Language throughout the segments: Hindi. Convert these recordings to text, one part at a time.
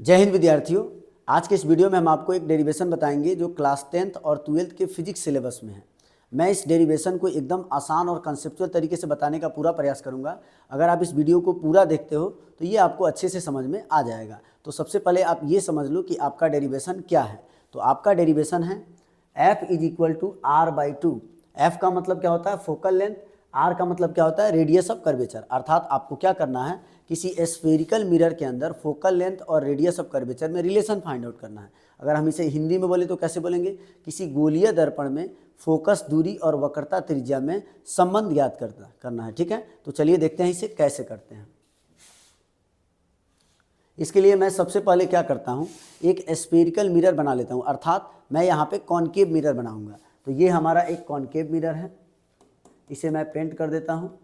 जय हिंद विद्यार्थियों। आज के इस वीडियो में हम आपको एक डेरिवेशन बताएंगे जो क्लास 10th और 12th के फिजिक्स सिलेबस में है। मैं इस डेरिवेशन को एकदम आसान और कंसेप्चुअल तरीके से बताने का पूरा प्रयास करूंगा। अगर आप इस वीडियो को पूरा देखते हो तो ये आपको अच्छे से समझ में आ जाएगा। तो सबसे पहले आप ये समझ लो कि आपका डेरिवेशन क्या है। तो आपका डेरिवेशन है f = r/2। f का मतलब क्या होता है? Focal length. r का मतलब क्या होता है? Radius of curvature. अर्थात आपको क्या करना है, किसी स्फेरिकल मिरर के अंदर फोकल लेंथ और रेडियस ऑफ कर्वेचर में रिलेशन फाइंड आउट करना है। अगर हम इसे हिंदी में बोले तो कैसे बोलेंगे? किसी गोलीय दर्पण में फोकस दूरी और वक्रता त्रिज्या में संबंध ज्ञात करना है। ठीक है, तो चलिए देखते हैं इसे कैसे करते हैं। इसके लिए मैं सबसे पहले क्या करता हूँ, एक स्फेरिकल मिरर बना लेता हूँ। अर्थात मैं यहाँ पे कॉनकेव मिरर बनाऊंगा। तो ये हमारा एक कॉनकेव मिरर है, इसे मैं पेंट कर देता हूँ।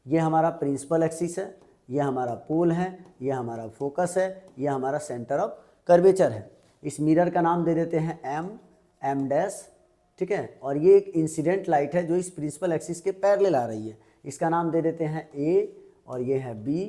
ये हमारा प्रिंसिपल एक्सिस है, ये हमारा पोल है, ये हमारा फोकस है, ये हमारा सेंटर ऑफ कर्वेचर है। इस मिरर का नाम दे देते हैं m'। ठीक है, और ये एक इंसिडेंट लाइट है जो इस प्रिंसिपल एक्सिस के पैरेलल आ रही है। इसका नाम दे देते हैं a और ये है b।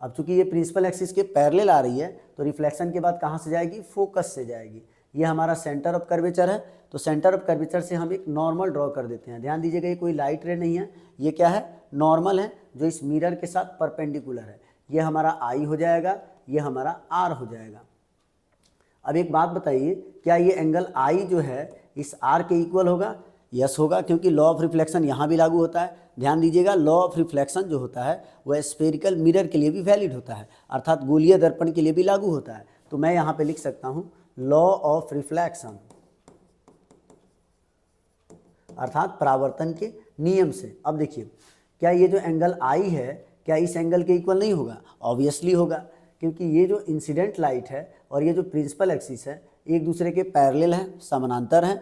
अब चूंकि ये प्रिंसिपल एक्सिस के पैरेलल आ रही है तो रिफ्लेक्शन के बाद कहाँ से जाएगी? फोकस से जाएगी। ये हमारा सेंटर ऑफ कर्वेचर है। तो सेंटर ऑफ कर्वेचर से हम एक नॉर्मल ड्रॉ कर देते हैं। ध्यान दीजिएगा, ये कोई लाइट रे नहीं है, ये क्या है? नॉर्मल है जो इस मिरर के साथ परपेंडिकुलर है। ये हमारा I हो जाएगा, ये हमारा R हो जाएगा। अब एक बात बताइए, क्या ये एंगल I जो है इस R के इक्वल होगा? यस होगा, क्योंकि लॉ ऑफ रिफ्लेक्शन यहाँ भी लागू होता है। ध्यान दीजिएगा, लॉ ऑफ रिफ्लेक्शन जो होता है वह स्फेरिकल मिरर के लिए भी वैलिड होता है, अर्थात गोलीय दर्पण के लिए भी लागू होता है। तो मैं यहाँ पे लिख सकता हूँ लॉ ऑफ रिफ्लेक्शन, अर्थात परावर्तन के नियम से। अब देखिए, क्या ये जो एंगल I है क्या इस एंगल के इक्वल नहीं होगा? ऑब्वियसली होगा, क्योंकि ये जो इंसिडेंट लाइट है और ये जो प्रिंसिपल एक्सिस है एक दूसरे के पैरेलल हैं, समानांतर हैं।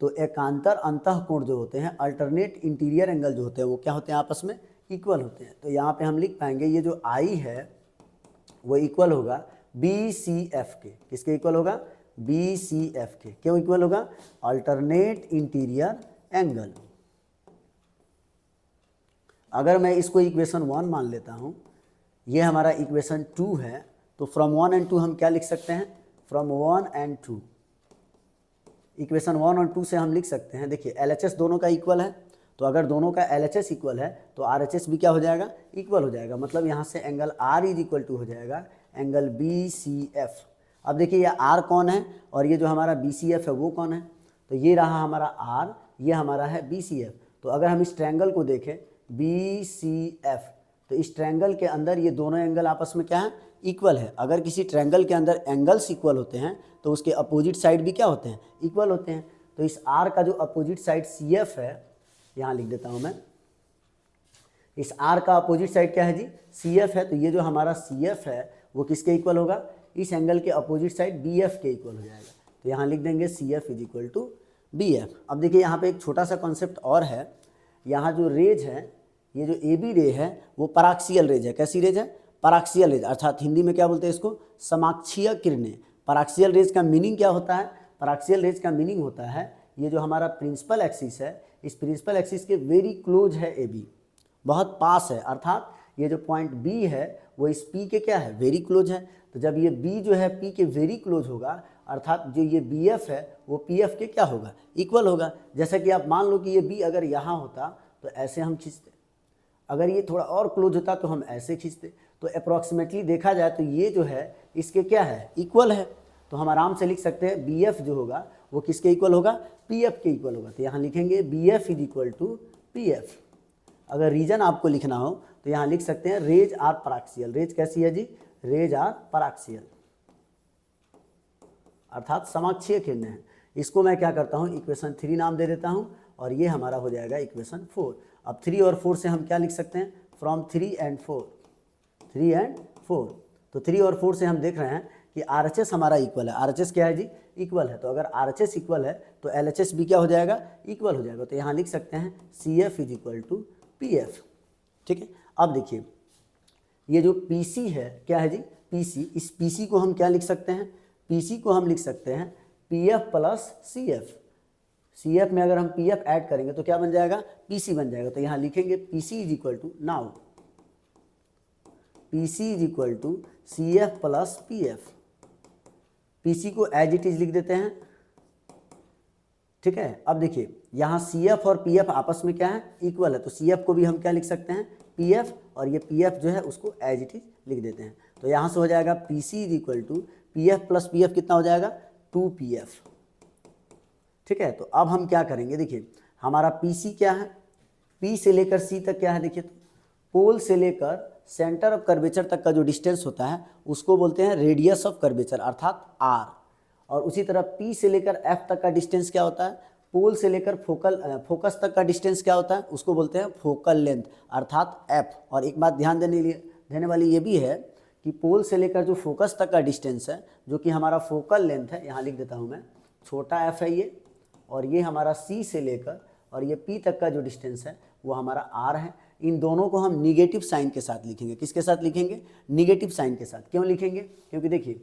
तो एकांतर अंतःकोण जो होते हैं, अल्टरनेट इंटीरियर एंगल जो होते हैं, वो क्या होते हैं? आपस में इक्वल होते हैं। तो यहाँ पे हम लिख पाएंगे ये जो I है वो इक्वल होगा BCF के। किसके इक्वल होगा? BCF के। क्यों इक्वल होगा? Alternate interior angle. अगर मैं इसको इक्वेशन 1 मान लेता हूँ, ये हमारा इक्वेशन 2 है, तो फ्रॉम 1 and 2 हम क्या लिख सकते हैं? फ्रॉम 1 and 2 इक्वेशन 1 और 2 से हम लिख सकते हैं। देखिए, LHS दोनों का इक्वल है, तो अगर दोनों का LHS इक्वल है तो RHS भी क्या हो जाएगा? इक्वल हो जाएगा। मतलब यहाँ से एंगल R = हो जाएगा एंगल BCF। अब देखिए, ये R कौन है और ये जो हमारा BCF है वो कौन है? तो ये रहा हमारा R, ये हमारा है BCF। तो अगर हम इस ट्रायंगल को देखें BCF, तो इस ट्रायंगल के अंदर ये दोनों एंगल आपस में क्या है? इक्वल है। अगर किसी ट्रायंगल के अंदर एंगल्स इक्वल होते हैं तो उसके अपोजिट साइड भी क्या होते हैं? इक्वल होते हैं। तो इस R का जो अपोजिट साइड CF है, यहाँ लिख देता हूँ मैं, इस R का अपोजिट साइड क्या है जी? CF है। तो ये जो हमारा CF है वो किसके इक्वल होगा? इस एंगल के अपोजिट साइड BF के इक्वल हो जाएगा। तो यहाँ लिख देंगे CF = BF। अब देखिए, यहाँ पे एक छोटा सा कॉन्सेप्ट और है। यहाँ जो रेज है, ये जो AB रे है वो पराक्सियल रेज है। कैसी रेज है? पराक्सियल रेज, अर्थात हिंदी में क्या बोलते हैं इसको? समाक्षीय किरणें। पराक्सियल रेज का मीनिंग क्या होता है? पराक्सियल रेज का मीनिंग होता है ये जो हमारा प्रिंसिपल एक्सिस है, इस प्रिंसिपल एक्सिस के वेरी क्लोज है AB, बहुत पास है। अर्थात ये जो पॉइंट B है वो इस P के क्या है? वेरी क्लोज है। तो जब ये B जो है P के वेरी क्लोज होगा, अर्थात जो ये BF है वो PF के क्या होगा? इक्वल होगा। जैसा कि आप मान लो कि ये B अगर यहाँ होता तो ऐसे हम खींचते, अगर ये थोड़ा और क्लोज होता तो हम ऐसे खींचते। तो अप्रॉक्सीमेटली देखा जाए तो ये जो है इसके क्या है? इक्वल है। तो हम आराम से लिख सकते हैं BF जो होगा वो किसके इक्वल होगा? PF के इक्वल होगा। तो यहाँ लिखेंगे BF = PF। अगर रीजन आपको लिखना हो तो यहाँ लिख सकते हैं रेज आर पराक्सियल। रेज कैसी है जी? रेज आर पराक्सियल, अर्थात समाक्षीय किरणें हैं। इसको मैं क्या करता हूँ? इक्वेशन 3 नाम दे देता हूँ और ये हमारा हो जाएगा इक्वेशन 4। अब 3 और 4 से हम क्या लिख सकते हैं? From 3 and 4। 3 and 4, तो 3 और 4 से हम देख रहे हैं कि RHS हमारा इक्वल है। RHS क्या है जी? इक्वल है। तो अगर RHS इक्वल है तो LHS भी क्या हो जाएगा? इक्वल हो जाएगा। तो यहाँ लिख सकते हैं CF = PF। ठीक है। अब देखिए, ये जो PC है क्या है जी? PC। इस PC को हम क्या लिख सकते हैं? PC को हम लिख सकते हैं PF + CF। CF में अगर हम PF ऐड करेंगे तो क्या बन जाएगा? PC बन जाएगा। तो यहाँ लिखेंगे PC = now PC = CF + PF। PC को एज इट इज लिख देते हैं, ठीक है। अब देखिए यहाँ सी एफ और पी एफ आपस में क्या है, इक्वल है, तो सी एफ को भी हम क्या लिख सकते हैं, पी एफ, और ये पी एफ जो है उसको एज इट इज लिख देते हैं। तो यहाँ से हो जाएगा P C is equal to P F plus P F कितना हो जाएगा, 2pf, ठीक है। तो अब हम क्या करेंगे, देखिए हमारा पी सी क्या है, पी से लेकर सी तक क्या है, देखिए तो पोल से लेकर सेंटर ऑफ कर्वेचर तक का जो डिस्टेंस होता है उसको बोलते हैं रेडियस ऑफ कर्वेचर अर्थात आर। और उसी तरह पी से लेकर एफ तक का डिस्टेंस क्या होता है, पोल से लेकर फोकस तक का डिस्टेंस क्या होता है, उसको बोलते हैं फोकल लेंथ अर्थात एफ। और एक बात ध्यान देने वाली ये भी है कि पोल से लेकर जो फोकस तक का डिस्टेंस है जो कि हमारा फोकल लेंथ है, यहाँ लिख देता हूँ मैं, छोटा एफ है ये, और ये हमारा सी से लेकर और ये पी तक का जो डिस्टेंस है वो हमारा आर है। इन दोनों को हम निगेटिव साइन के साथ लिखेंगे। किसके साथ लिखेंगे, निगेटिव साइन के साथ। क्यों लिखेंगे, क्योंकि देखिए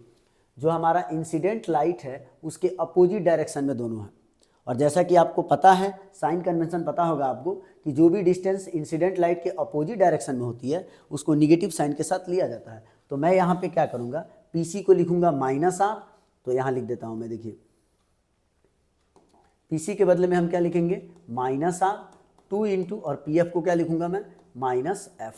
जो हमारा इंसिडेंट लाइट है उसके अपोजिट डायरेक्शन में दोनों हैं। और जैसा कि आपको पता है, साइन कन्वेंशन पता होगा आपको, कि जो भी डिस्टेंस इंसिडेंट लाइट के अपोजिट डायरेक्शन में होती है उसको निगेटिव साइन के साथ लिया जाता है। तो मैं यहाँ पे क्या करूँगा, पी सी को लिखूँगा -r, तो यहाँ लिख देता हूँ मैं, देखिए पीसी के बदले में हम क्या लिखेंगे, -r 2 इंटू, और पी एफ को क्या लिखूंगा मैं, -f।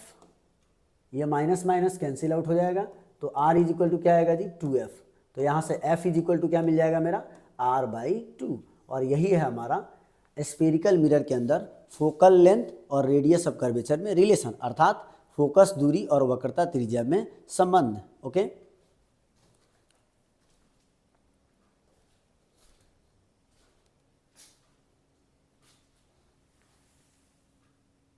ये माइनस माइनस कैंसिल आउट हो जाएगा, तो r इज इक्वल टू क्या आएगा जी, 2f। तो यहाँ से f इज इक्वल टू क्या मिल जाएगा मेरा, r/2। और यही है हमारा स्फेरिकल मिरर के अंदर फोकल लेंथ और रेडियस ऑफ कर्वेचर में रिलेशन, अर्थात फोकस दूरी और वक्रता त्रिज्या में संबंध। ओके।